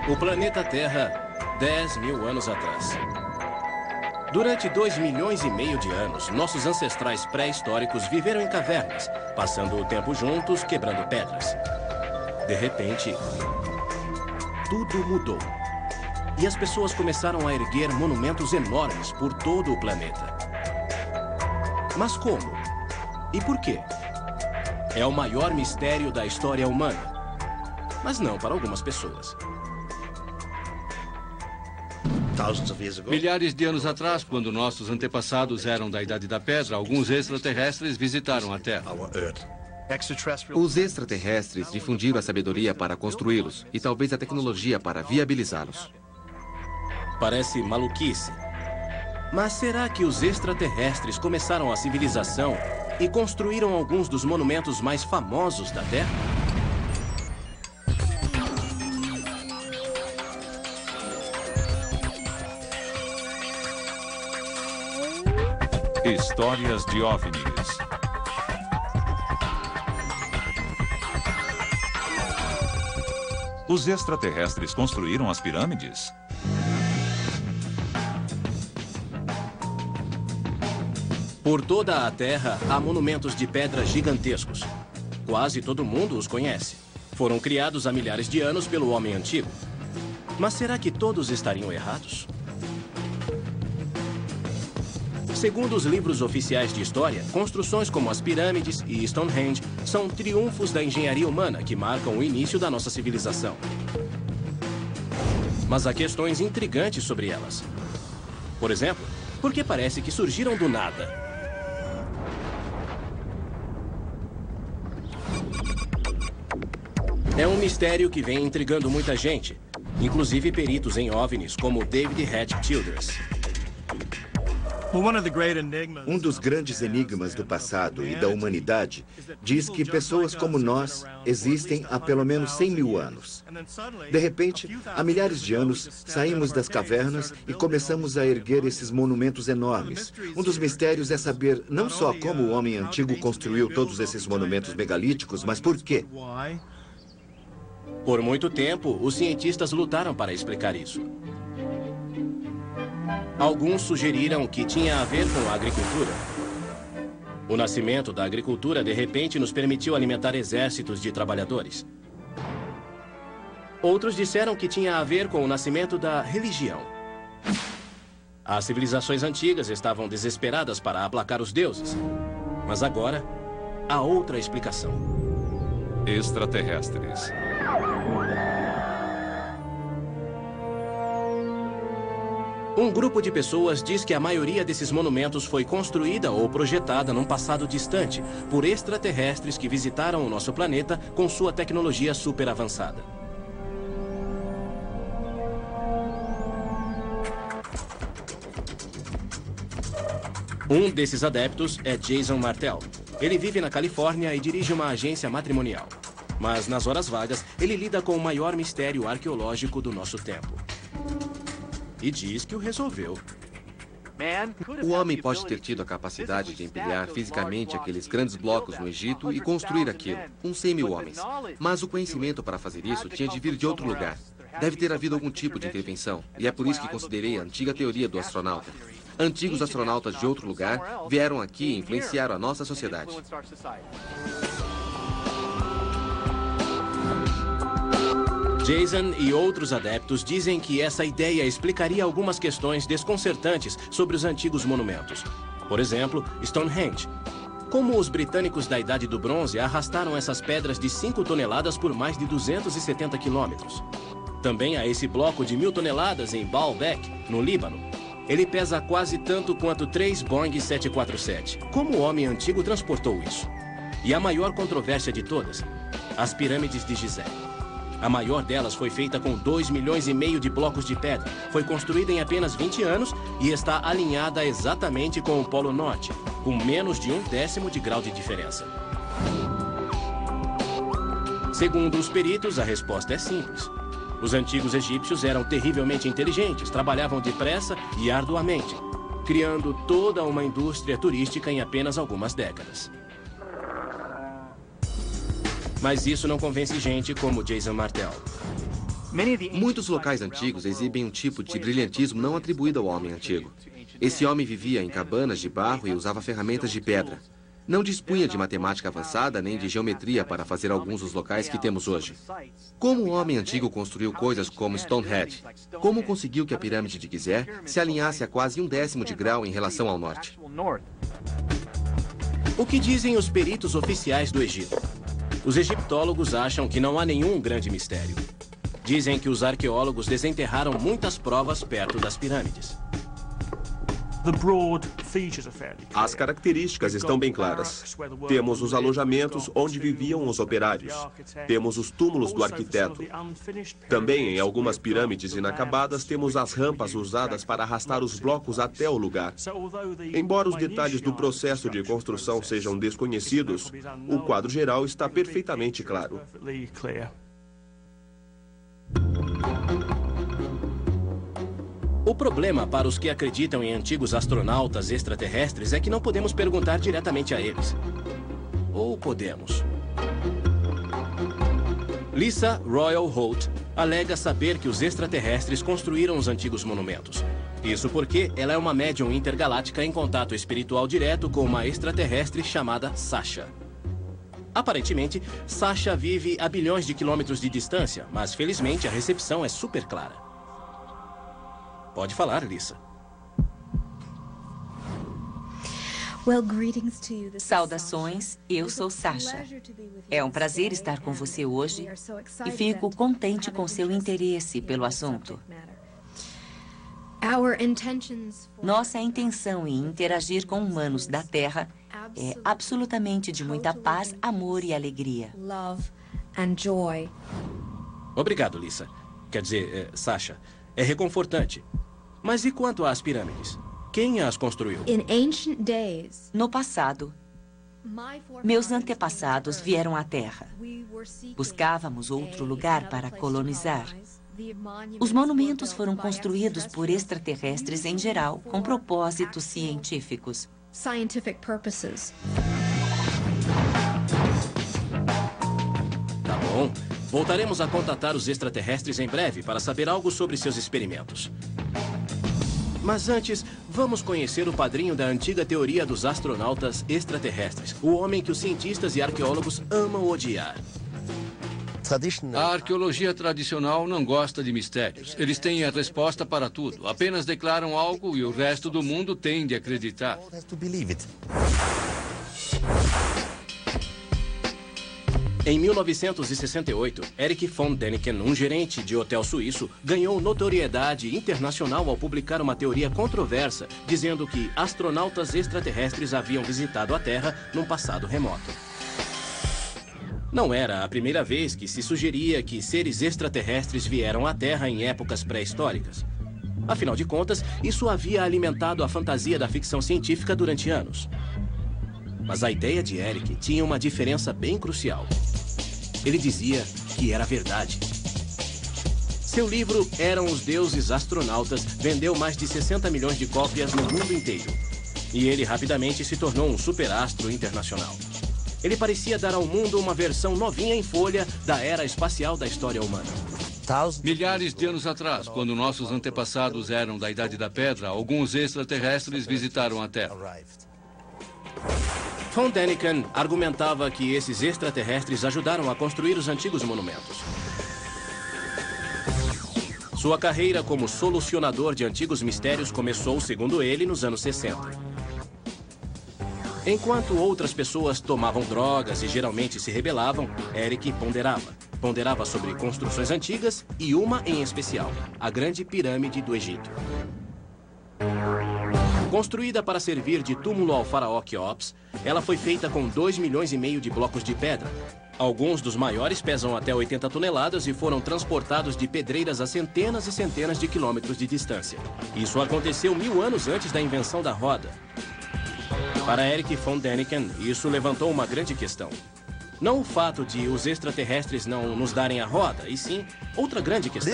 O planeta Terra, 10 mil anos atrás. Durante 2,5 milhões de anos, nossos ancestrais pré-históricos viveram em cavernas, passando o tempo juntos, quebrando pedras. De repente, tudo mudou. E as pessoas começaram a erguer monumentos enormes por todo o planeta. Mas como? E por quê? É o maior mistério da história humana. Mas não para algumas pessoas. Milhares de anos atrás, quando nossos antepassados eram da Idade da Pedra, alguns extraterrestres visitaram a Terra. Os extraterrestres difundiram a sabedoria para construí-los e talvez a tecnologia para viabilizá-los. Parece maluquice. Mas será que os extraterrestres começaram a civilização e construíram alguns dos monumentos mais famosos da Terra? Histórias de OVNIs. Os extraterrestres construíram as pirâmides? Por toda a Terra, há monumentos de pedra gigantescos. Quase todo mundo os conhece. Foram criados há milhares de anos pelo homem antigo. Mas será que todos estariam errados? Segundo os livros oficiais de história, construções como as pirâmides e Stonehenge são triunfos da engenharia humana que marcam o início da nossa civilização. Mas há questões intrigantes sobre elas. Por exemplo, por que parece que surgiram do nada? É um mistério que vem intrigando muita gente, inclusive peritos em OVNIs como David Hatch Childress. Um dos grandes enigmas do passado e da humanidade diz que pessoas como nós existem há pelo menos 100 mil anos. De repente, há milhares de anos, saímos das cavernas e começamos a erguer esses monumentos enormes. Um dos mistérios é saber não só como o homem antigo construiu todos esses monumentos megalíticos, mas por quê? Por muito tempo, os cientistas lutaram para explicar isso. Alguns sugeriram que tinha a ver com a agricultura. O nascimento da agricultura, de repente, nos permitiu alimentar exércitos de trabalhadores. Outros disseram que tinha a ver com o nascimento da religião. As civilizações antigas estavam desesperadas para aplacar os deuses. Mas agora, há outra explicação. Extraterrestres. Um grupo de pessoas diz que a maioria desses monumentos foi construída ou projetada num passado distante por extraterrestres que visitaram o nosso planeta com sua tecnologia super avançada. Um desses adeptos é Jason Martell. Ele vive na Califórnia e dirige uma agência matrimonial. Mas nas horas vagas, ele lida com o maior mistério arqueológico do nosso tempo. E diz que o resolveu. O homem pode ter tido a capacidade de empilhar fisicamente aqueles grandes blocos no Egito e construir aquilo, com 100 mil homens. Mas o conhecimento para fazer isso tinha de vir de outro lugar. Deve ter havido algum tipo de intervenção, e é por isso que considerei a antiga teoria do astronauta. Antigos astronautas de outro lugar vieram aqui e influenciaram a nossa sociedade. Jason e outros adeptos dizem que essa ideia explicaria algumas questões desconcertantes sobre os antigos monumentos. Por exemplo, Stonehenge. Como os britânicos da Idade do Bronze arrastaram essas pedras de 5 toneladas por mais de 270 quilômetros. Também há esse bloco de 1.000 toneladas em Baalbek, no Líbano. Ele pesa quase tanto quanto 3 Boeing 747. Como o homem antigo transportou isso? E a maior controvérsia de todas, as pirâmides de Gizé. A maior delas foi feita com 2,5 milhões de blocos de pedra. Foi construída em apenas 20 anos e está alinhada exatamente com o Polo Norte, com menos de 1/10 de grau de diferença. Segundo os peritos, a resposta é simples. Os antigos egípcios eram terrivelmente inteligentes, trabalhavam depressa e arduamente, criando toda uma indústria turística em apenas algumas décadas. Mas isso não convence gente como Jason Martell. Muitos locais antigos exibem um tipo de brilhantismo não atribuído ao homem antigo. Esse homem vivia em cabanas de barro e usava ferramentas de pedra. Não dispunha de matemática avançada nem de geometria para fazer alguns dos locais que temos hoje. Como o homem antigo construiu coisas como Stonehenge? Como conseguiu que a pirâmide de Gizé se alinhasse a quase 1/10 de grau em relação ao norte? O que dizem os peritos oficiais do Egito? Os egiptólogos acham que não há nenhum grande mistério. Dizem que os arqueólogos desenterraram muitas provas perto das pirâmides. As características estão bem claras. Temos os alojamentos onde viviam os operários. Temos os túmulos do arquiteto. Também, em algumas pirâmides inacabadas, temos as rampas usadas para arrastar os blocos até o lugar. Embora os detalhes do processo de construção sejam desconhecidos, o quadro geral está perfeitamente claro. O problema para os que acreditam em antigos astronautas extraterrestres é que não podemos perguntar diretamente a eles. Ou podemos? Lisa Royal Holt alega saber que os extraterrestres construíram os antigos monumentos. Isso porque ela é uma médium intergaláctica em contato espiritual direto com uma extraterrestre chamada Sasha. Aparentemente, Sasha vive a bilhões de quilômetros de distância, mas felizmente a recepção é super clara. Pode falar, Lisa. Saudações, eu sou Sasha. É um prazer estar com você hoje e fico contente com seu interesse pelo assunto. Nossa intenção em interagir com humanos da Terra é absolutamente de muita paz, amor e alegria. Obrigado, Lisa. Quer dizer, Sasha, é reconfortante. Mas e quanto às pirâmides? Quem as construiu? No passado, meus antepassados vieram à Terra. Buscávamos outro lugar para colonizar. Os monumentos foram construídos por extraterrestres em geral, com propósitos científicos. Tá bom. Voltaremos a contatar os extraterrestres em breve para saber algo sobre seus experimentos. Mas antes, vamos conhecer o padrinho da antiga teoria dos astronautas extraterrestres, o homem que os cientistas e arqueólogos amam odiar. A arqueologia tradicional não gosta de mistérios. Eles têm a resposta para tudo. Apenas declaram algo e o resto do mundo tem de acreditar. Em 1968, Erich von Däniken, um gerente de hotel suíço, ganhou notoriedade internacional ao publicar uma teoria controversa, dizendo que astronautas extraterrestres haviam visitado a Terra num passado remoto. Não era a primeira vez que se sugeria que seres extraterrestres vieram à Terra em épocas pré-históricas. Afinal de contas, isso havia alimentado a fantasia da ficção científica durante anos. Mas a ideia de Erich tinha uma diferença bem crucial. Ele dizia que era verdade. Seu livro Eram os Deuses Astronautas vendeu mais de 60 milhões de cópias no mundo inteiro. E ele rapidamente se tornou um superastro internacional. Ele parecia dar ao mundo uma versão novinha em folha da era espacial da história humana. Milhares de anos atrás, quando nossos antepassados eram da Idade da Pedra, alguns extraterrestres visitaram a Terra. Von Däniken argumentava que esses extraterrestres ajudaram a construir os antigos monumentos. Sua carreira como solucionador de antigos mistérios começou, segundo ele, nos anos 60. Enquanto outras pessoas tomavam drogas e geralmente se rebelavam, Erich ponderava. Ponderava sobre construções antigas e uma em especial, a Grande Pirâmide do Egito. Construída para servir de túmulo ao faraó Quéops, ela foi feita com 2,5 milhões de blocos de pedra. Alguns dos maiores pesam até 80 toneladas e foram transportados de pedreiras a centenas e centenas de quilômetros de distância. Isso aconteceu 1000 anos antes da invenção da roda. Para Erich von Däniken, isso levantou uma grande questão. Não o fato de os extraterrestres não nos darem a roda, e sim outra grande questão.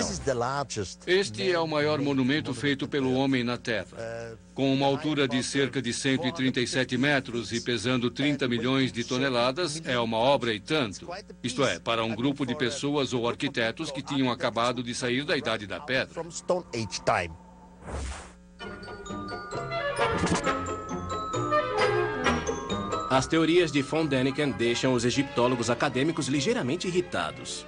Este é o maior monumento feito pelo homem na Terra. Com uma altura de cerca de 137 metros e pesando 30 milhões de toneladas, é uma obra e tanto. Isto é, para um grupo de pessoas ou arquitetos que tinham acabado de sair da Idade da Pedra. As teorias de von Däniken deixam os egiptólogos acadêmicos ligeiramente irritados.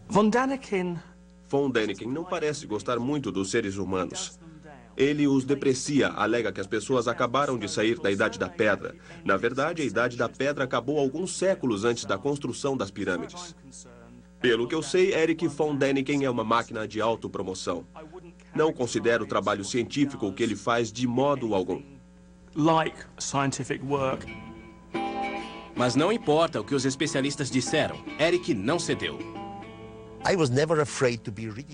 Von Däniken não parece gostar muito dos seres humanos. Ele os deprecia, alega que as pessoas acabaram de sair da Idade da Pedra. Na verdade, a Idade da Pedra acabou alguns séculos antes da construção das pirâmides. Pelo que eu sei, Erich von Däniken é uma máquina de autopromoção. Não considero o trabalho científico o que ele faz de modo algum. Mas não importa o que os especialistas disseram, Erich não cedeu.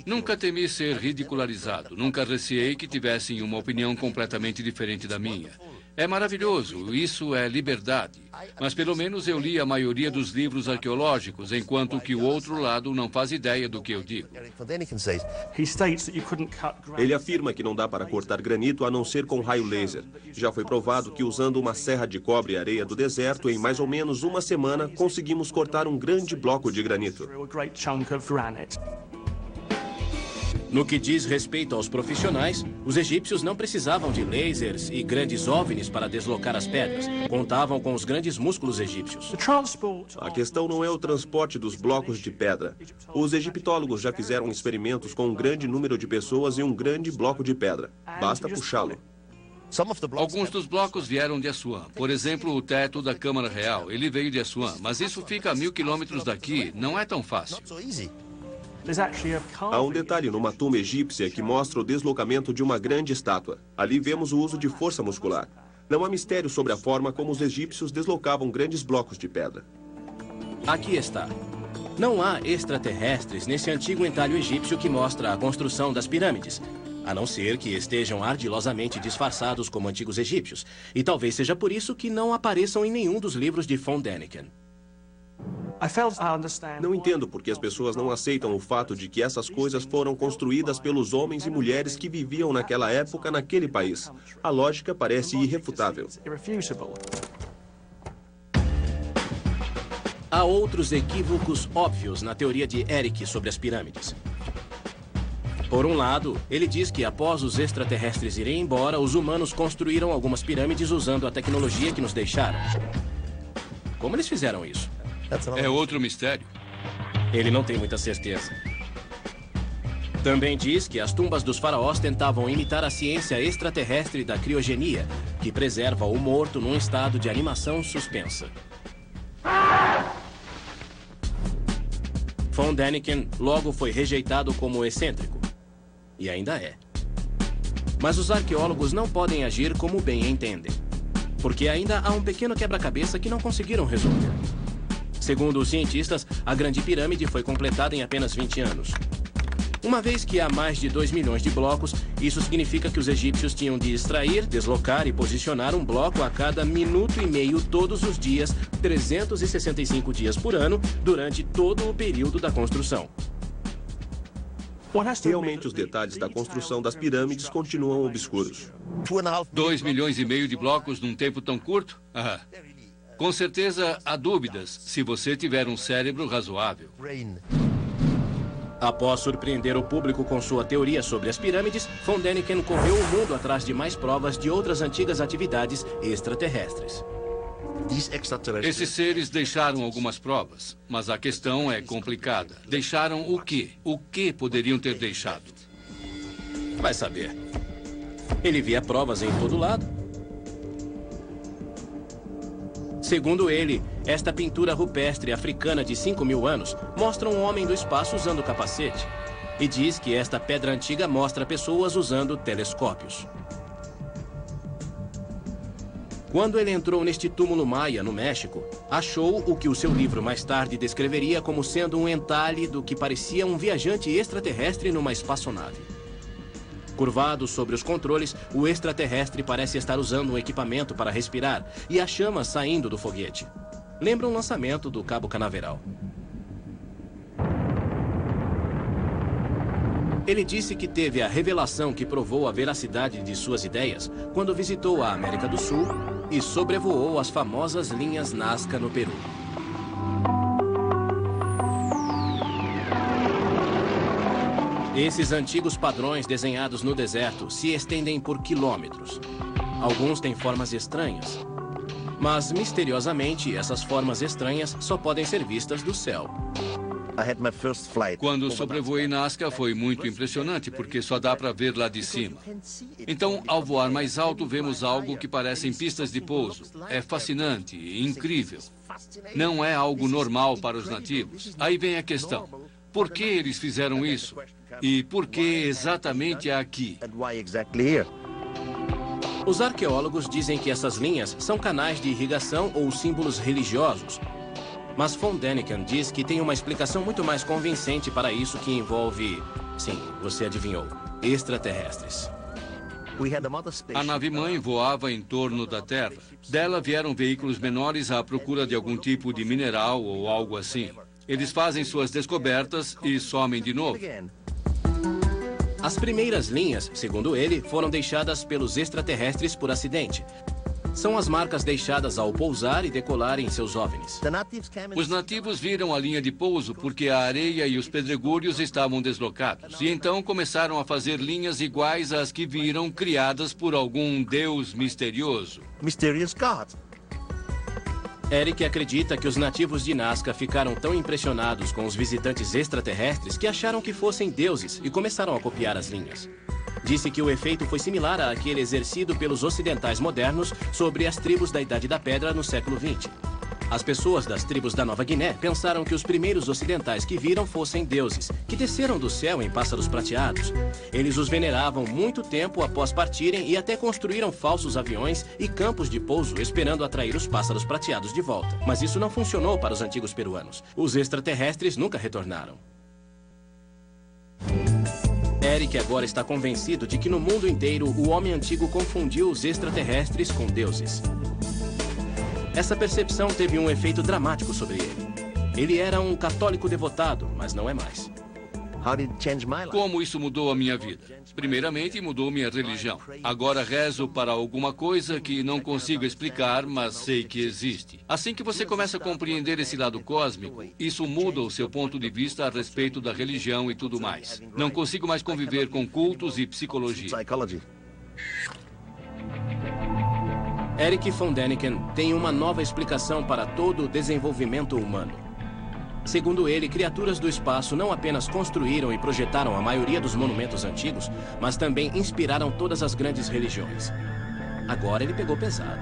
Nunca temi ser ridicularizado. Nunca receei que tivessem uma opinião completamente diferente da minha. É maravilhoso, isso é liberdade. Mas pelo menos eu li a maioria dos livros arqueológicos, enquanto que o outro lado não faz ideia do que eu digo. Ele afirma que não dá para cortar granito a não ser com raio laser. Já foi provado que usando uma serra de cobre e areia do deserto, em mais ou menos uma semana, conseguimos cortar um grande bloco de granito. No que diz respeito aos profissionais, os egípcios não precisavam de lasers e grandes OVNIs para deslocar as pedras. Contavam com os grandes músculos egípcios. A questão não é o transporte dos blocos de pedra. Os egiptólogos já fizeram experimentos com um grande número de pessoas e um grande bloco de pedra. Basta puxá-lo. Alguns dos blocos vieram de Assuã. Por exemplo, o teto da Câmara Real. Ele veio de Assuã, mas isso fica a 1000 quilômetros daqui. Não é tão fácil. Há um detalhe numa tumba egípcia que mostra o deslocamento de uma grande estátua. Ali vemos o uso de força muscular. Não há mistério sobre a forma como os egípcios deslocavam grandes blocos de pedra. Aqui está. Não há extraterrestres nesse antigo entalho egípcio que mostra a construção das pirâmides, a não ser que estejam ardilosamente disfarçados como antigos egípcios. E talvez seja por isso que não apareçam em nenhum dos livros de von Däniken. Não entendo por que as pessoas não aceitam o fato de que essas coisas foram construídas pelos homens e mulheres que viviam naquela época naquele país. A lógica parece irrefutável. Há outros equívocos óbvios na teoria de Erich sobre as pirâmides. Por um lado, ele diz que após os extraterrestres irem embora, os humanos construíram algumas pirâmides usando a tecnologia que nos deixaram. Como eles fizeram isso? É outro mistério. Ele não tem muita certeza. Também diz que as tumbas dos faraós tentavam imitar a ciência extraterrestre da criogenia, que preserva o morto num estado de animação suspensa. Von Däniken logo foi rejeitado como excêntrico. E ainda é. Mas os arqueólogos não podem agir como bem entendem, porque ainda há um pequeno quebra-cabeça que não conseguiram resolver. Segundo os cientistas, a Grande Pirâmide foi completada em apenas 20 anos. Uma vez que há mais de 2 milhões de blocos, isso significa que os egípcios tinham de extrair, deslocar e posicionar um bloco a cada minuto e meio todos os dias, 365 dias por ano, durante todo o período da construção. Realmente, os detalhes da construção das pirâmides continuam obscuros. 2,5 milhões de blocos num tempo tão curto? Com certeza há dúvidas, se você tiver um cérebro razoável. Após surpreender o público com sua teoria sobre as pirâmides, von Däniken correu o mundo atrás de mais provas de outras antigas atividades extraterrestres. Esses seres deixaram algumas provas, mas a questão é complicada. Deixaram o quê? O que poderiam ter deixado? Vai saber. Ele via provas em todo lado. Segundo ele, esta pintura rupestre africana de 5.000 anos mostra um homem do espaço usando capacete. E diz que esta pedra antiga mostra pessoas usando telescópios. Quando ele entrou neste túmulo maia, no México, achou o que o seu livro mais tarde descreveria como sendo um entalhe do que parecia um viajante extraterrestre numa espaçonave. Curvado sobre os controles, o extraterrestre parece estar usando um equipamento para respirar e há chamas saindo do foguete. Lembra um lançamento do Cabo Canaveral. Ele disse que teve a revelação que provou a veracidade de suas ideias quando visitou a América do Sul e sobrevoou as famosas linhas Nazca no Peru. Esses antigos padrões desenhados no deserto se estendem por quilômetros. Alguns têm formas estranhas. Mas, misteriosamente, essas formas estranhas só podem ser vistas do céu. Quando sobrevoei Nazca foi muito impressionante, porque só dá para ver lá de cima. Então, ao voar mais alto, vemos algo que parecem pistas de pouso. É fascinante e incrível. Não é algo normal para os nativos. Aí vem a questão. Por que eles fizeram isso? E por que exatamente aqui? Os arqueólogos dizem que essas linhas são canais de irrigação ou símbolos religiosos. Mas von Däniken diz que tem uma explicação muito mais convincente para isso que envolve, sim, você adivinhou, extraterrestres. A nave-mãe voava em torno da Terra. Dela vieram veículos menores à procura de algum tipo de mineral ou algo assim. Eles fazem suas descobertas e somem de novo. As primeiras linhas, segundo ele, foram deixadas pelos extraterrestres por acidente. São as marcas deixadas ao pousar e decolar em seus OVNIs. Os nativos viram a linha de pouso porque a areia e os pedregulhos estavam deslocados. E então começaram a fazer linhas iguais às que viram criadas por algum deus misterioso. Eric acredita que os nativos de Nazca ficaram tão impressionados com os visitantes extraterrestres que acharam que fossem deuses e começaram a copiar as linhas. Disse que o efeito foi similar àquele exercido pelos ocidentais modernos sobre as tribos da Idade da Pedra no século XX. As pessoas das tribos da Nova Guiné pensaram que os primeiros ocidentais que viram fossem deuses, que desceram do céu em pássaros prateados. Eles os veneravam muito tempo após partirem e até construíram falsos aviões e campos de pouso esperando atrair os pássaros prateados de volta. Mas isso não funcionou para os antigos peruanos. Os extraterrestres nunca retornaram. Eric agora está convencido de que no mundo inteiro o homem antigo confundiu os extraterrestres com deuses. Essa percepção teve um efeito dramático sobre ele. Ele era um católico devotado, mas não é mais. Como isso mudou a minha vida? Primeiramente, mudou minha religião. Agora rezo para alguma coisa que não consigo explicar, mas sei que existe. Assim que você começa a compreender esse lado cósmico, isso muda o seu ponto de vista a respeito da religião e tudo mais. Não consigo mais conviver com cultos e psicologia. Eric von Däniken tem uma nova explicação para todo o desenvolvimento humano. Segundo ele, criaturas do espaço não apenas construíram e projetaram a maioria dos monumentos antigos, mas também inspiraram todas as grandes religiões. Agora ele pegou pesado.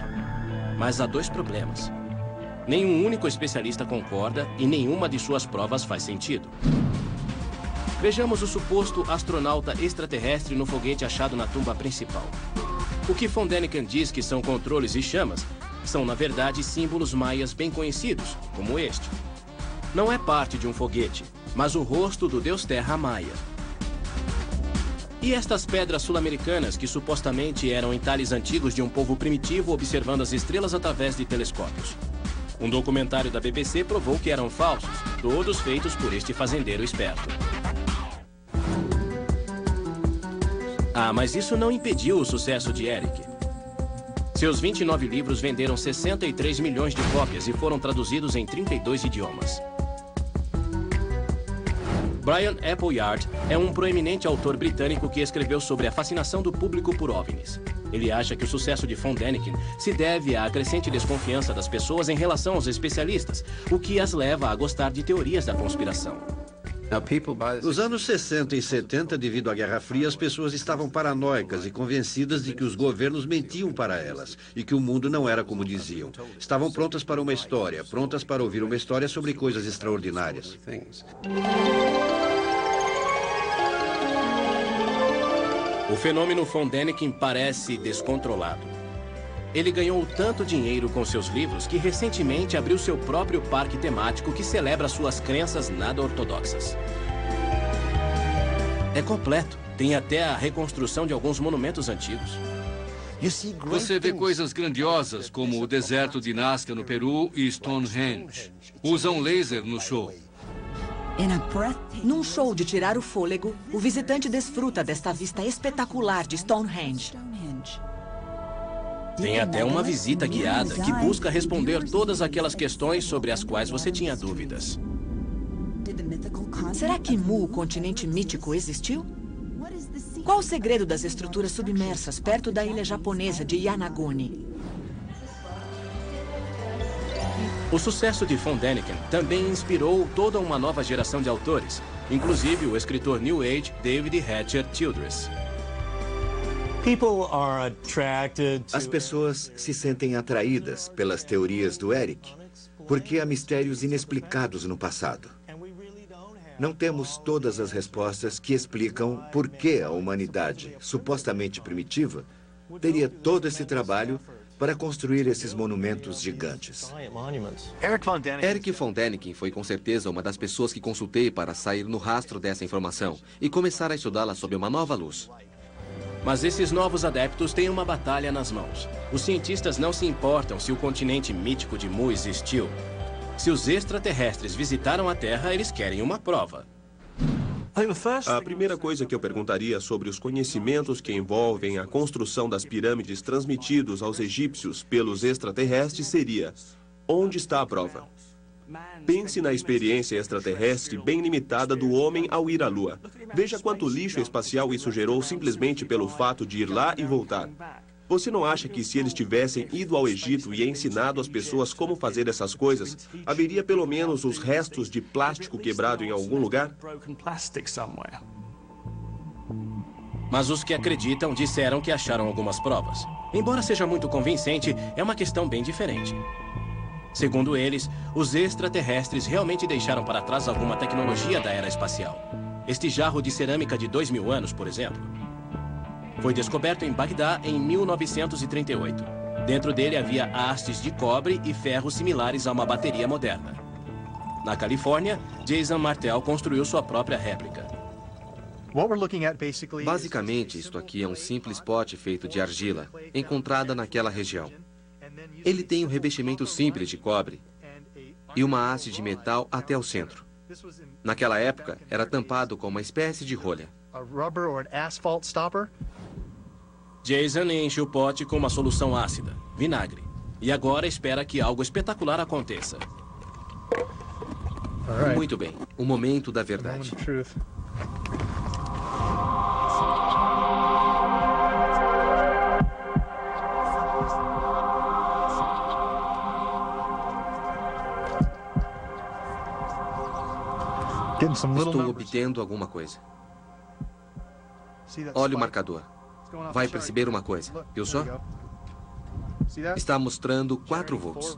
Mas há dois problemas. Nenhum único especialista concorda e nenhuma de suas provas faz sentido. Vejamos o suposto astronauta extraterrestre no foguete achado na tumba principal. O que von Däniken diz que são controles e chamas são, na verdade, símbolos maias bem conhecidos, como este. Não é parte de um foguete, mas o rosto do deus Terra Maia. E estas pedras sul-americanas que supostamente eram entalhes antigos de um povo primitivo observando as estrelas através de telescópios. Um documentário da BBC provou que eram falsos, todos feitos por este fazendeiro esperto. Ah, mas isso não impediu o sucesso de Eric. Seus 29 livros venderam 63 milhões de cópias e foram traduzidos em 32 idiomas. Brian Appleyard é um proeminente autor britânico que escreveu sobre a fascinação do público por OVNIs. Ele acha que o sucesso de von Däniken se deve à crescente desconfiança das pessoas em relação aos especialistas, o que as leva a gostar de teorias da conspiração. Nos anos 60 e 70, devido à Guerra Fria, as pessoas estavam paranoicas e convencidas de que os governos mentiam para elas e que o mundo não era como diziam. Estavam prontas para uma história, prontas para ouvir uma história sobre coisas extraordinárias. O fenômeno von Däniken parece descontrolado. Ele ganhou tanto dinheiro com seus livros que recentemente abriu seu próprio parque temático que celebra suas crenças nada ortodoxas. É completo. Tem até a reconstrução de alguns monumentos antigos. Você vê coisas grandiosas como o deserto de Nazca no Peru e Stonehenge. Usam laser no show. Num show de tirar o fôlego, o visitante desfruta desta vista espetacular de Stonehenge. Tem até uma visita guiada que busca responder todas aquelas questões sobre as quais você tinha dúvidas. Será que Mu, o continente mítico, existiu? Qual o segredo das estruturas submersas perto da ilha japonesa de Yanaguni? O sucesso de Von Däniken também inspirou toda uma nova geração de autores, inclusive o escritor New Age David Hatcher Childress. As pessoas se sentem atraídas pelas teorias do Eric, porque há mistérios inexplicados no passado. Não temos todas as respostas que explicam por que a humanidade, supostamente primitiva, teria todo esse trabalho para construir esses monumentos gigantes. Eric Von Däniken foi com certeza uma das pessoas que consultei para sair no rastro dessa informação e começar a estudá-la sob uma nova luz. Mas esses novos adeptos têm uma batalha nas mãos. Os cientistas não se importam se o continente mítico de Mu existiu. Se os extraterrestres visitaram a Terra, eles querem uma prova. A primeira coisa que eu perguntaria sobre os conhecimentos que envolvem a construção das pirâmides transmitidos aos egípcios pelos extraterrestres seria: onde está a prova? Pense na experiência extraterrestre bem limitada do homem ao ir à Lua. Veja quanto lixo espacial isso gerou simplesmente pelo fato de ir lá e voltar. Você não acha que se eles tivessem ido ao Egito e ensinado às pessoas como fazer essas coisas, haveria pelo menos os restos de plástico quebrado em algum lugar? Mas os que acreditam disseram que acharam algumas provas. Embora seja muito convincente, é uma questão bem diferente. Segundo eles, os extraterrestres realmente deixaram para trás alguma tecnologia da era espacial. Este jarro de cerâmica de 2000 anos, por exemplo, foi descoberto em Bagdá em 1938. Dentro dele havia hastes de cobre e ferro similares a uma bateria moderna. Na Califórnia, Jason Martell construiu sua própria réplica. Basicamente, isto aqui é um simples pote feito de argila, encontrada naquela região. Ele tem um revestimento simples de cobre e uma haste de metal até o centro. Naquela época, era tampado com uma espécie de rolha. Jason enche o pote com uma solução ácida, vinagre, e agora espera que algo espetacular aconteça. Muito bem, o momento da verdade. Estou obtendo alguma coisa. Olha o marcador. Vai perceber uma coisa, viu só? Está mostrando 4 volts.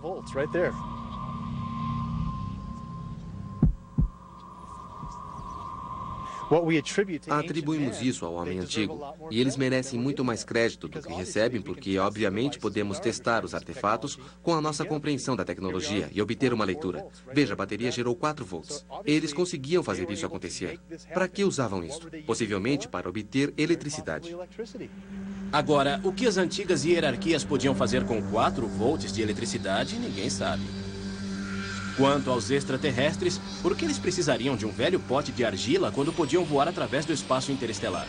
Atribuímos isso ao homem antigo, e eles merecem muito mais crédito do que recebem porque, obviamente, podemos testar os artefatos com a nossa compreensão da tecnologia e obter uma leitura. Veja, a bateria gerou 4 volts. Eles conseguiam fazer isso acontecer. Para que usavam isso? Possivelmente para obter eletricidade. Agora, o que as antigas hierarquias podiam fazer com 4 volts de eletricidade, ninguém sabe. Quanto aos extraterrestres, por que eles precisariam de um velho pote de argila quando podiam voar através do espaço interestelar?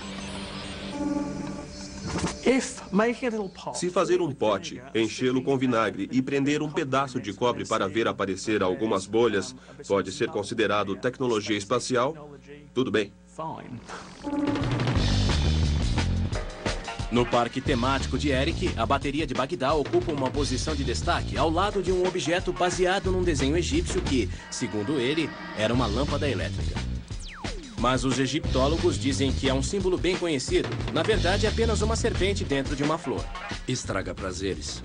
Se fazer um pote, enchê-lo com vinagre e prender um pedaço de cobre para ver aparecer algumas bolhas, pode ser considerado tecnologia espacial, tudo bem. No parque temático de Eric, a bateria de Bagdá ocupa uma posição de destaque ao lado de um objeto baseado num desenho egípcio que, segundo ele, era uma lâmpada elétrica. Mas os egiptólogos dizem que é um símbolo bem conhecido. Na verdade, é apenas uma serpente dentro de uma flor. Estraga prazeres.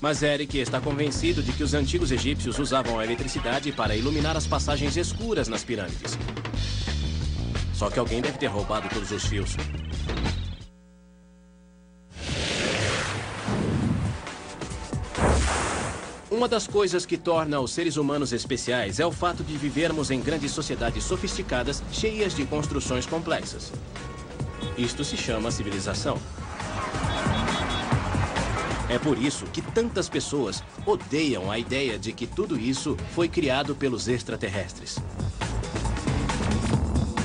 Mas Eric está convencido de que os antigos egípcios usavam a eletricidade para iluminar as passagens escuras nas pirâmides. Só que alguém deve ter roubado todos os fios. Uma das coisas que torna os seres humanos especiais é o fato de vivermos em grandes sociedades sofisticadas, cheias de construções complexas. Isto se chama civilização. É por isso que tantas pessoas odeiam a ideia de que tudo isso foi criado pelos extraterrestres.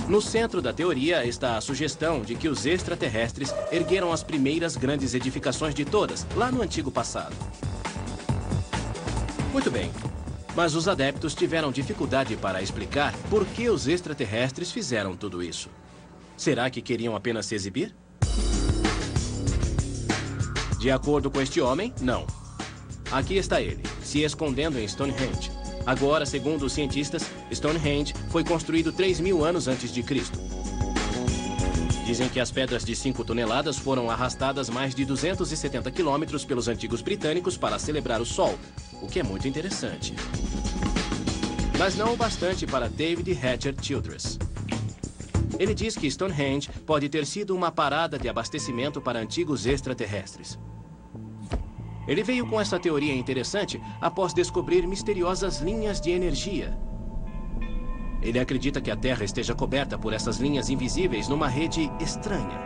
No centro da teoria está a sugestão de que os extraterrestres ergueram as primeiras grandes edificações de todas, lá no antigo passado. Muito bem, mas os adeptos tiveram dificuldade para explicar por que os extraterrestres fizeram tudo isso. Será que queriam apenas se exibir? De acordo com este homem, não. Aqui está ele, se escondendo em Stonehenge. Agora, segundo os cientistas, Stonehenge foi construído 3.000 anos antes de Cristo. Dizem que as pedras de 5 toneladas foram arrastadas mais de 270 quilômetros pelos antigos britânicos para celebrar o Sol, o que é muito interessante. Mas não o bastante para David Hatcher Childress. Ele diz que Stonehenge pode ter sido uma parada de abastecimento para antigos extraterrestres. Ele veio com essa teoria interessante após descobrir misteriosas linhas de energia. Ele acredita que a Terra esteja coberta por essas linhas invisíveis numa rede estranha.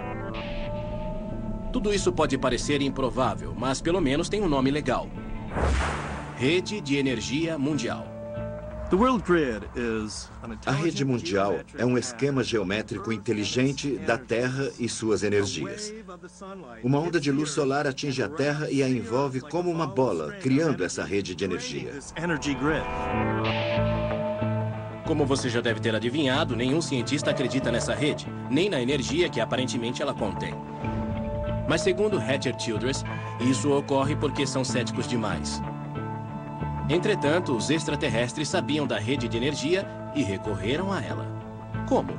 Tudo isso pode parecer improvável, mas pelo menos tem um nome legal. Rede de Energia Mundial. A rede mundial é um esquema geométrico inteligente da Terra e suas energias. Uma onda de luz solar atinge a Terra e a envolve como uma bola, criando essa rede de energia. Como você já deve ter adivinhado, nenhum cientista acredita nessa rede, nem na energia que aparentemente ela contém. Mas segundo Hatcher Childress, isso ocorre porque são céticos demais. Entretanto, os extraterrestres sabiam da rede de energia e recorreram a ela. Como?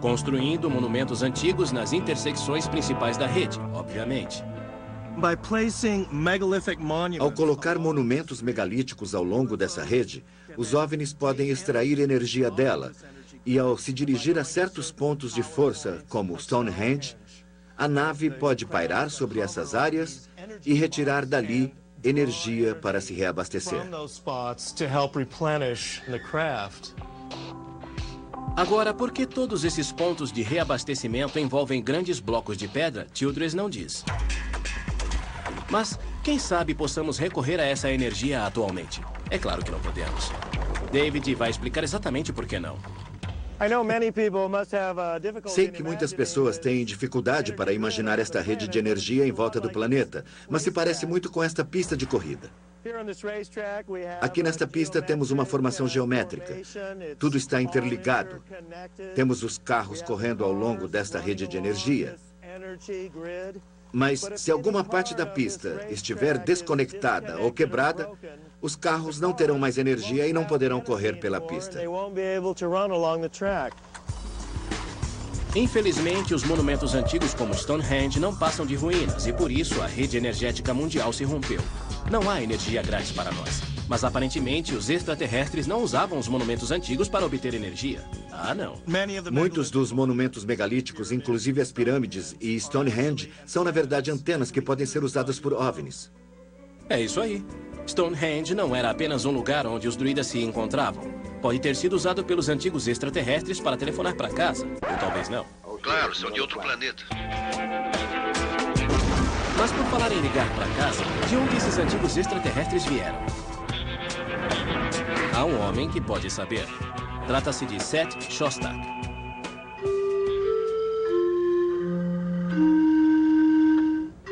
Construindo monumentos antigos nas intersecções principais da rede, obviamente. Ao colocar monumentos megalíticos ao longo dessa rede, os OVNIs podem extrair energia dela. E ao se dirigir a certos pontos de força, como Stonehenge, a nave pode pairar sobre essas áreas e retirar dali energia para se reabastecer. Agora, por que todos esses pontos de reabastecimento envolvem grandes blocos de pedra, Childress não diz. Mas, quem sabe possamos recorrer a essa energia atualmente? É claro que não podemos. David vai explicar exatamente por que não. Sei que muitas pessoas têm dificuldade para imaginar esta rede de energia em volta do planeta, mas se parece muito com esta pista de corrida. Aqui nesta pista temos uma formação geométrica. Tudo está interligado. Temos os carros correndo ao longo desta rede de energia. Mas se alguma parte da pista estiver desconectada ou quebrada, os carros não terão mais energia e não poderão correr pela pista. Infelizmente, os monumentos antigos como Stonehenge não passam de ruínas e por isso a rede energética mundial se rompeu. Não há energia grátis para nós. Mas aparentemente os extraterrestres não usavam os monumentos antigos para obter energia. Ah, não. Muitos dos monumentos megalíticos, inclusive as pirâmides e Stonehenge, são na verdade antenas que podem ser usadas por OVNIs. É isso aí. Stonehenge não era apenas um lugar onde os druidas se encontravam. Pode ter sido usado pelos antigos extraterrestres para telefonar para casa. Ou talvez não. Claro, são de outro planeta. Mas por falar em ligar para casa, de onde esses antigos extraterrestres vieram? Há um homem que pode saber. Trata-se de Seth Shostak.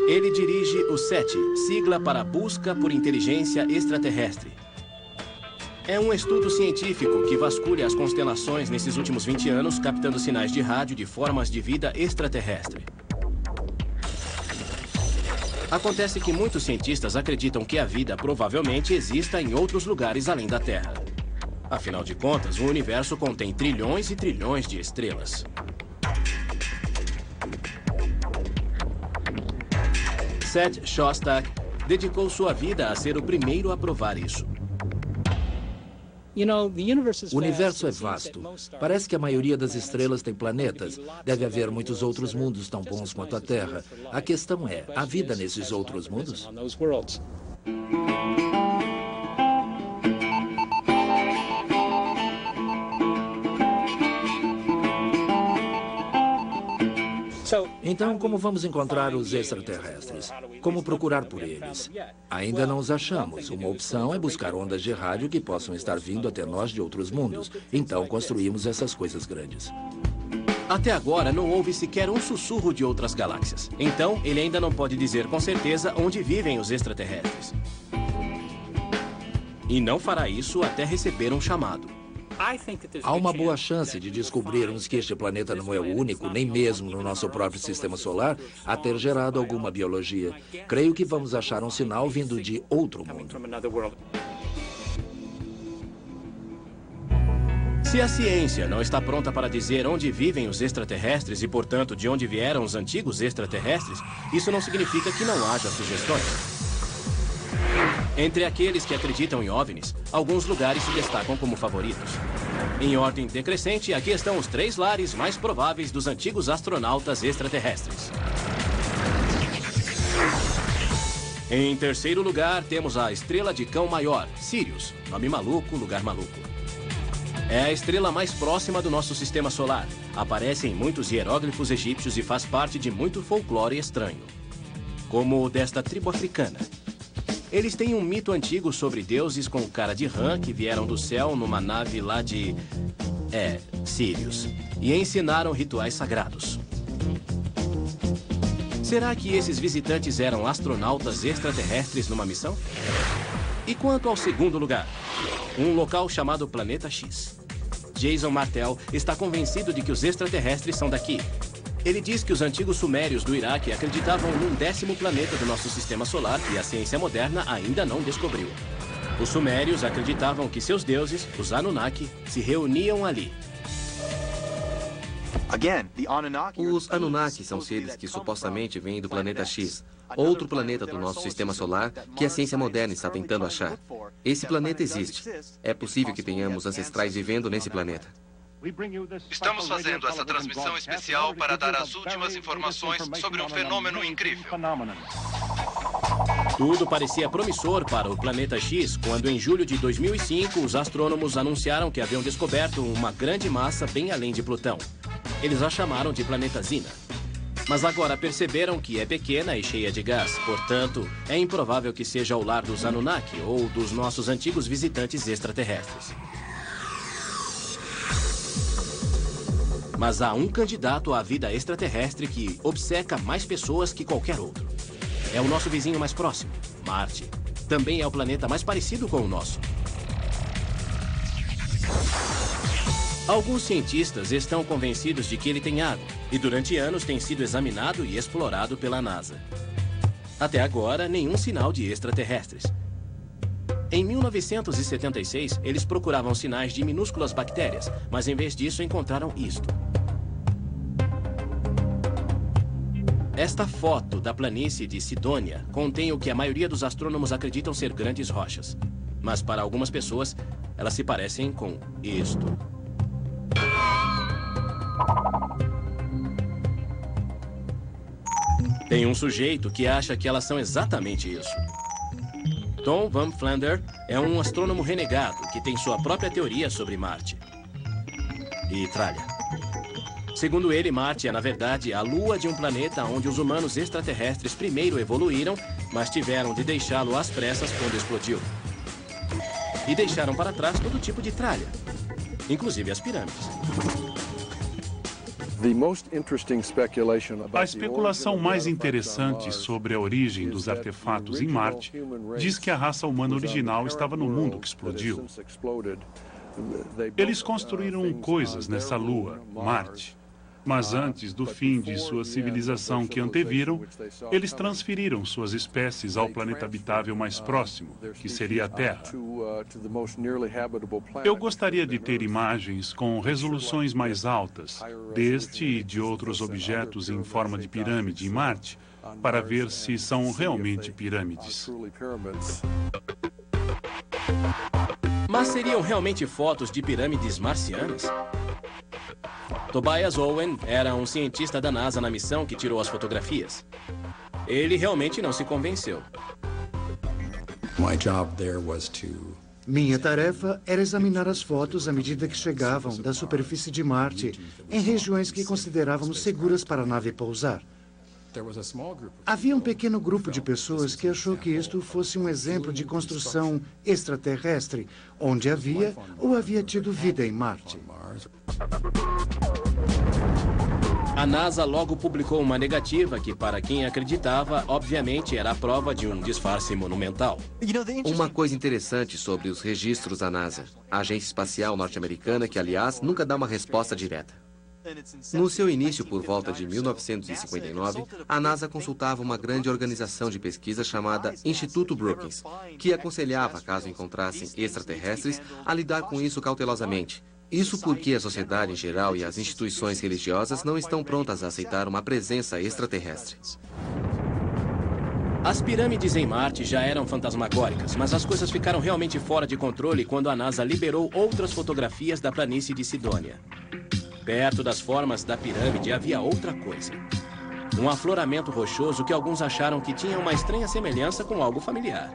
Ele dirige o SETI, sigla para Busca por Inteligência Extraterrestre. É um estudo científico que vasculha as constelações nesses últimos 20 anos, captando sinais de rádio de formas de vida extraterrestre. Acontece que muitos cientistas acreditam que a vida provavelmente exista em outros lugares além da Terra. Afinal de contas, o universo contém trilhões e trilhões de estrelas. Seth Shostak dedicou sua vida a ser o primeiro a provar isso. O universo é vasto. Parece que a maioria das estrelas tem planetas. Deve haver muitos outros mundos tão bons quanto a Terra. A questão é, há vida nesses outros mundos? Então, como vamos encontrar os extraterrestres? Como procurar por eles? Ainda não os achamos. Uma opção é buscar ondas de rádio que possam estar vindo até nós de outros mundos. Então, construímos essas coisas grandes. Até agora, não houve sequer um sussurro de outras galáxias. Então, ele ainda não pode dizer com certeza onde vivem os extraterrestres. E não fará isso até receber um chamado. Há uma boa chance de descobrirmos que este planeta não é o único, nem mesmo no nosso próprio sistema solar, a ter gerado alguma biologia. Creio que vamos achar um sinal vindo de outro mundo. Se a ciência não está pronta para dizer onde vivem os extraterrestres e, portanto, de onde vieram os antigos extraterrestres, isso não significa que não haja sugestões. Entre aqueles que acreditam em OVNIs, alguns lugares se destacam como favoritos. Em ordem decrescente, aqui estão os 3 lares mais prováveis dos antigos astronautas extraterrestres. Em terceiro lugar, temos a estrela de Cão Maior, Sirius. Nome maluco, lugar maluco. É a estrela mais próxima do nosso sistema solar. Aparece em muitos hieróglifos egípcios e faz parte de muito folclore estranho, como o desta tribo africana. Eles têm um mito antigo sobre deuses com cara de rã que vieram do céu numa nave lá de... Sirius. E ensinaram rituais sagrados. Será que esses visitantes eram astronautas extraterrestres numa missão? E quanto ao segundo lugar? Um local chamado Planeta X. Jason Martell está convencido de que os extraterrestres são daqui. Ele diz que os antigos sumérios do Iraque acreditavam num 10º planeta do nosso sistema solar que a ciência moderna ainda não descobriu. Os sumérios acreditavam que seus deuses, os Anunnaki, se reuniam ali. Os Anunnaki são seres que supostamente vêm do planeta X, outro planeta do nosso sistema solar que a ciência moderna está tentando achar. Esse planeta existe. É possível que tenhamos ancestrais vivendo nesse planeta. Estamos fazendo essa transmissão especial para dar as últimas informações sobre um fenômeno incrível. Tudo parecia promissor para o Planeta X quando, em julho de 2005, os astrônomos anunciaram que haviam descoberto uma grande massa bem além de Plutão. Eles a chamaram de Planeta Zina. Mas agora perceberam que é pequena e cheia de gás. Portanto, é improvável que seja o lar dos Anunnaki ou dos nossos antigos visitantes extraterrestres. Mas há um candidato à vida extraterrestre que obceca mais pessoas que qualquer outro. É o nosso vizinho mais próximo, Marte. Também é o planeta mais parecido com o nosso. Alguns cientistas estão convencidos de que ele tem água e durante anos tem sido examinado e explorado pela NASA. Até agora, nenhum sinal de extraterrestres. Em 1976, eles procuravam sinais de minúsculas bactérias, mas em vez disso encontraram isto. Esta foto da planície de Sidônia contém o que a maioria dos astrônomos acreditam ser grandes rochas. Mas para algumas pessoas, elas se parecem com isto. Tem um sujeito que acha que elas são exatamente isso. Tom Van Flander é um astrônomo renegado que tem sua própria teoria sobre Marte e Tralha. Segundo ele, Marte é, na verdade, a lua de um planeta onde os humanos extraterrestres primeiro evoluíram, mas tiveram de deixá-lo às pressas quando explodiu. E deixaram para trás todo tipo de tralha, inclusive as pirâmides. A especulação mais interessante sobre a origem dos artefatos em Marte diz que a raça humana original estava no mundo que explodiu. Eles construíram coisas nessa lua, Marte. Mas antes do fim de sua civilização que anteviram, eles transferiram suas espécies ao planeta habitável mais próximo, que seria a Terra. Eu gostaria de ter imagens com resoluções mais altas deste e de outros objetos em forma de pirâmide em Marte, para ver se são realmente pirâmides. Mas seriam realmente fotos de pirâmides marcianas? Tobias Owen era um cientista da NASA na missão que tirou as fotografias. Ele realmente não se convenceu. Minha tarefa era examinar as fotos à medida que chegavam da superfície de Marte, em regiões que considerávamos seguras para a nave pousar. Havia um pequeno grupo de pessoas que achou que isto fosse um exemplo de construção extraterrestre, onde havia ou havia tido vida em Marte. A NASA logo publicou uma negativa que, para quem acreditava, obviamente era a prova de um disfarce monumental. Uma coisa interessante sobre os registros da NASA, a agência espacial norte-americana, que, aliás, nunca dá uma resposta direta. No seu início, por volta de 1959, a NASA consultava uma grande organização de pesquisa chamada Instituto Brookings, que aconselhava, caso encontrassem extraterrestres, a lidar com isso cautelosamente. Isso porque a sociedade em geral e as instituições religiosas não estão prontas a aceitar uma presença extraterrestre. As pirâmides em Marte já eram fantasmagóricas, mas as coisas ficaram realmente fora de controle quando a NASA liberou outras fotografias da planície de Sidônia. Perto das formas da pirâmide havia outra coisa. Um afloramento rochoso que alguns acharam que tinha uma estranha semelhança com algo familiar.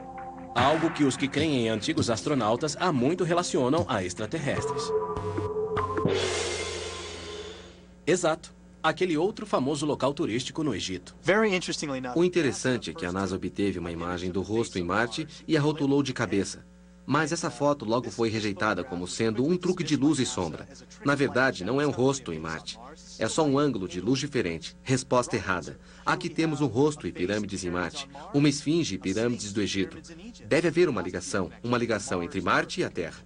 Algo que os que creem em antigos astronautas há muito relacionam a extraterrestres. Exato. Aquele outro famoso local turístico no Egito. O interessante é que a NASA obteve uma imagem do rosto em Marte e a rotulou de cabeça. Mas essa foto logo foi rejeitada como sendo um truque de luz e sombra. Na verdade, não é um rosto em Marte. É só um ângulo de luz diferente. Resposta errada. Aqui temos um rosto e pirâmides em Marte. Uma esfinge e pirâmides do Egito. Deve haver uma ligação entre Marte e a Terra.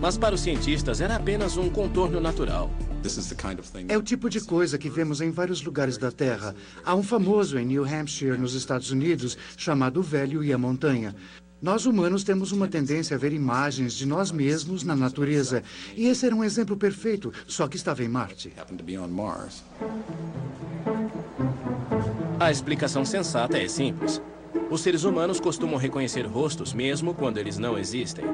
Mas para os cientistas era apenas um contorno natural. É o tipo de coisa que vemos em vários lugares da Terra. Há um famoso em New Hampshire, nos Estados Unidos, chamado O Velho e a Montanha. Nós humanos temos uma tendência a ver imagens de nós mesmos na natureza. E esse era um exemplo perfeito, só que estava em Marte. A explicação sensata é simples. Os seres humanos costumam reconhecer rostos mesmo quando eles não existem.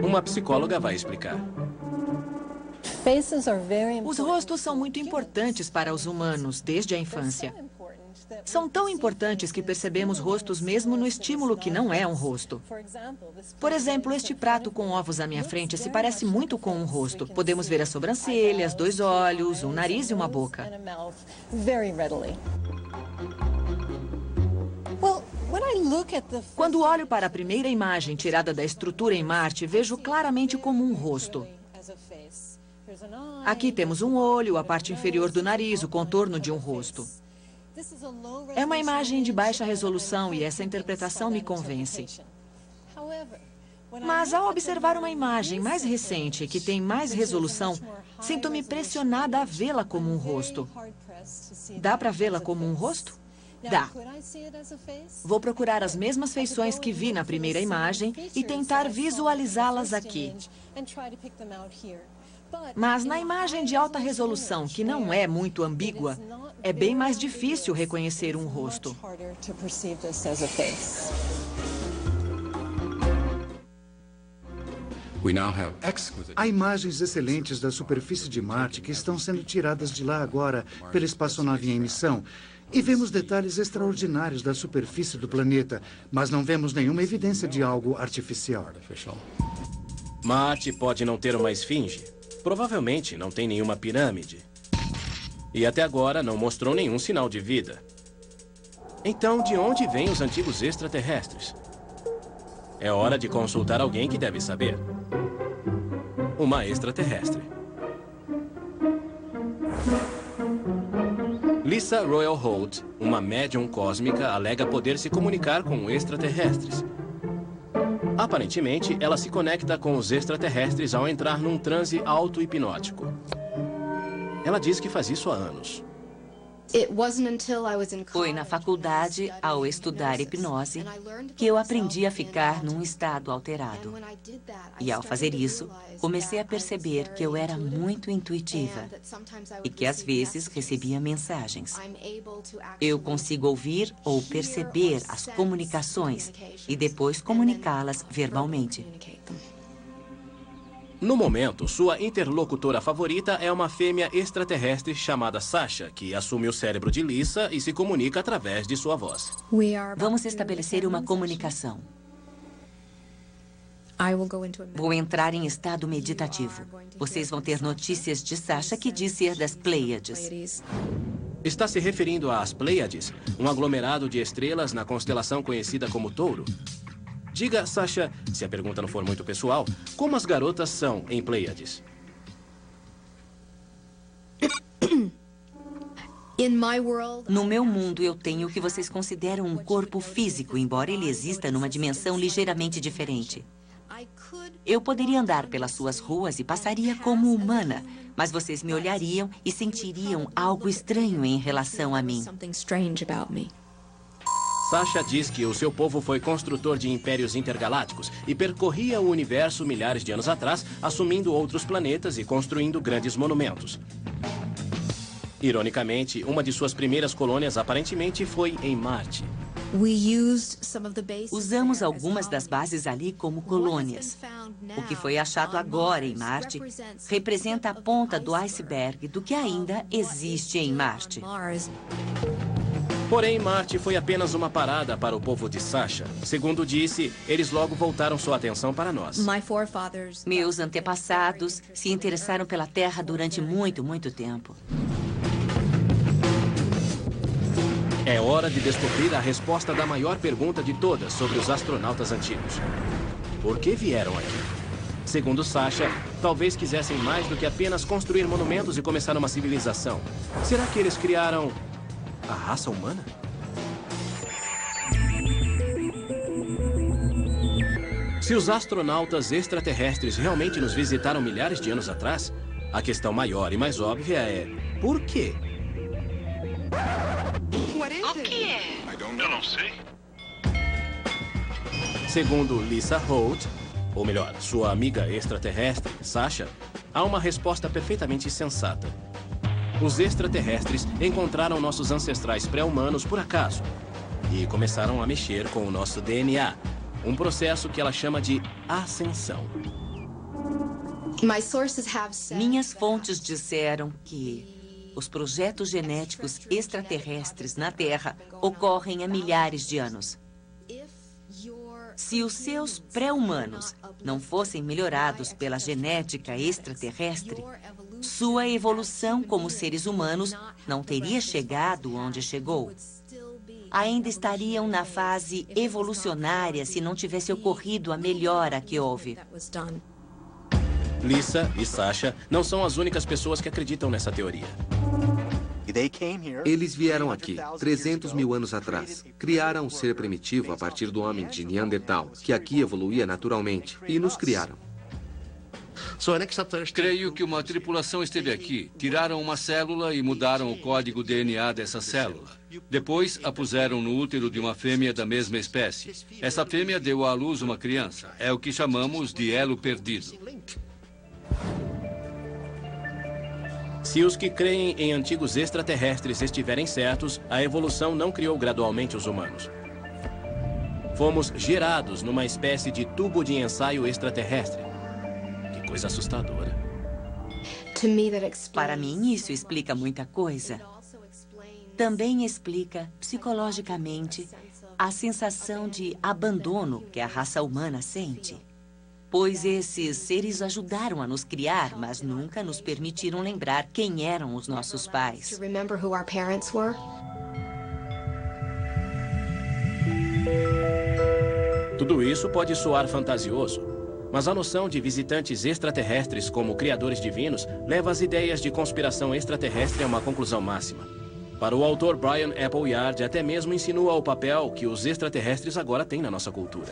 Uma psicóloga vai explicar. Os rostos são muito importantes para os humanos desde a infância. São tão importantes que percebemos rostos mesmo no estímulo que não é um rosto. Por exemplo, este prato com ovos à minha frente se parece muito com um rosto. Podemos ver as sobrancelhas, 2 olhos, um nariz e uma boca. Quando olho para a primeira imagem tirada da estrutura em Marte, vejo claramente como um rosto. Aqui temos um olho, a parte inferior do nariz, o contorno de um rosto. É uma imagem de baixa resolução e essa interpretação me convence. Mas ao observar uma imagem mais recente, que tem mais resolução, sinto-me pressionada a vê-la como um rosto. Dá para vê-la como um rosto? Dá. Vou procurar as mesmas feições que vi na primeira imagem e tentar visualizá-las aqui. Mas na imagem de alta resolução, que não é muito ambígua, é bem mais difícil reconhecer um rosto. Há imagens excelentes da superfície de Marte que estão sendo tiradas de lá agora pela espaçonave em missão. E vemos detalhes extraordinários da superfície do planeta, mas não vemos nenhuma evidência de algo artificial. Marte pode não ter uma esfinge. Provavelmente não tem nenhuma pirâmide. E até agora não mostrou nenhum sinal de vida. Então, de onde vêm os antigos extraterrestres? É hora de consultar alguém que deve saber. Uma extraterrestre. Lisa Royal Holt, uma médium cósmica, alega poder se comunicar com extraterrestres. Aparentemente, ela se conecta com os extraterrestres ao entrar num transe auto-hipnótico. Ela diz que faz isso há anos. Foi na faculdade, ao estudar hipnose, que eu aprendi a ficar num estado alterado. E ao fazer isso, comecei a perceber que eu era muito intuitiva e que às vezes recebia mensagens. Eu consigo ouvir ou perceber as comunicações e depois comunicá-las verbalmente. No momento, sua interlocutora favorita é uma fêmea extraterrestre chamada Sasha, que assume o cérebro de Lisa e se comunica através de sua voz. Vamos estabelecer uma comunicação. Vou entrar em estado meditativo. Vocês vão ter notícias de Sasha, que diz ser das Pleiades. Está se referindo às Pleiades, um aglomerado de estrelas na constelação conhecida como Touro. Diga, Sasha, se a pergunta não for muito pessoal, como as garotas são em Pleiades? No meu mundo, eu tenho o que vocês consideram um corpo físico, embora ele exista numa dimensão ligeiramente diferente. Eu poderia andar pelas suas ruas e passaria como humana, mas vocês me olhariam e sentiriam algo estranho em relação a mim. Sasha diz que o seu povo foi construtor de impérios intergalácticos e percorria o universo milhares de anos atrás, assumindo outros planetas e construindo grandes monumentos. Ironicamente, uma de suas primeiras colônias aparentemente foi em Marte. Usamos algumas das bases ali como colônias. O que foi achado agora em Marte representa a ponta do iceberg do que ainda existe em Marte. Porém, Marte foi apenas uma parada para o povo de Sasha. Segundo disse, eles logo voltaram sua atenção para nós. Meus antepassados se interessaram pela Terra durante muito tempo. É hora de descobrir a resposta da maior pergunta de todas sobre os astronautas antigos. Por que vieram aqui? Segundo Sasha, talvez quisessem mais do que apenas construir monumentos e começar uma civilização. Será que eles criaram a raça humana? Se os astronautas extraterrestres realmente nos visitaram milhares de anos atrás, a questão maior e mais óbvia é: por quê? O que é? Eu não sei. Segundo Lisa Holt, ou melhor, sua amiga extraterrestre, Sasha, há uma resposta perfeitamente sensata. Os extraterrestres encontraram nossos ancestrais pré-humanos por acaso e começaram a mexer com o nosso DNA, um processo que ela chama de ascensão. Minhas fontes disseram que os projetos genéticos extraterrestres na Terra ocorrem há milhares de anos. Se os seus pré-humanos não fossem melhorados pela genética extraterrestre, sua evolução como seres humanos não teria chegado onde chegou. Ainda estariam na fase evolucionária se não tivesse ocorrido a melhora que houve. Lisa e Sasha não são as únicas pessoas que acreditam nessa teoria. Eles vieram aqui 300 mil anos atrás. Criaram um ser primitivo a partir do homem de Neandertal, que aqui evoluía naturalmente, e nos criaram. Creio que uma tripulação esteve aqui, tiraram uma célula e mudaram o código DNA dessa célula. Depois, a puseram no útero de uma fêmea da mesma espécie. Essa fêmea deu à luz uma criança. É o que chamamos de elo perdido. Se os que creem em antigos extraterrestres estiverem certos, a evolução não criou gradualmente os humanos. Fomos gerados numa espécie de tubo de ensaio extraterrestre. Que coisa assustadora. Para mim, isso explica muita coisa. Também explica, psicologicamente, a sensação de abandono que a raça humana sente. Pois esses seres ajudaram a nos criar, mas nunca nos permitiram lembrar quem eram os nossos pais. Tudo isso pode soar fantasioso, mas a noção de visitantes extraterrestres como criadores divinos leva as ideias de conspiração extraterrestre a uma conclusão máxima. Para o autor Brian Appleyard, até mesmo insinua o papel que os extraterrestres agora têm na nossa cultura.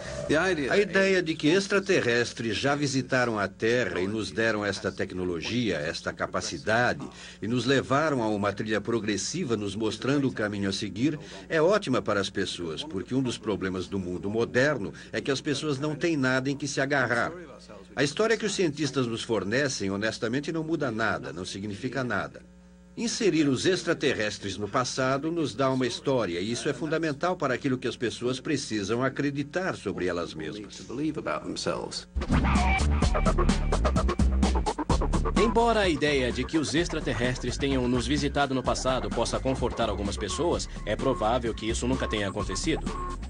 A ideia de que extraterrestres já visitaram a Terra e nos deram esta tecnologia, esta capacidade, e nos levaram a uma trilha progressiva nos mostrando o caminho a seguir, é ótima para as pessoas, porque um dos problemas do mundo moderno é que as pessoas não têm nada em que se agarrar. A história que os cientistas nos fornecem, honestamente, não muda nada, não significa nada. Inserir os extraterrestres no passado nos dá uma história, e isso é fundamental para aquilo que as pessoas precisam acreditar sobre elas mesmas. Embora a ideia de que os extraterrestres tenham nos visitado no passado possa confortar algumas pessoas, é provável que isso nunca tenha acontecido.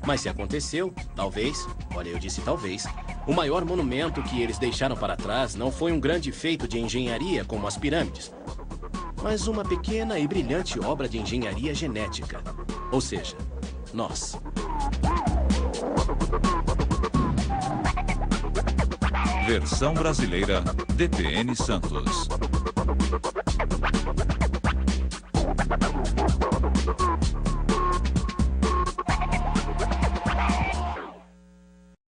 Mas se aconteceu, talvez, olha, eu disse talvez, O maior monumento que eles deixaram para trás não foi um grande feito de engenharia como as pirâmides, mas uma pequena e brilhante obra de engenharia genética. Ou seja, nós. Versão brasileira, DPN Santos.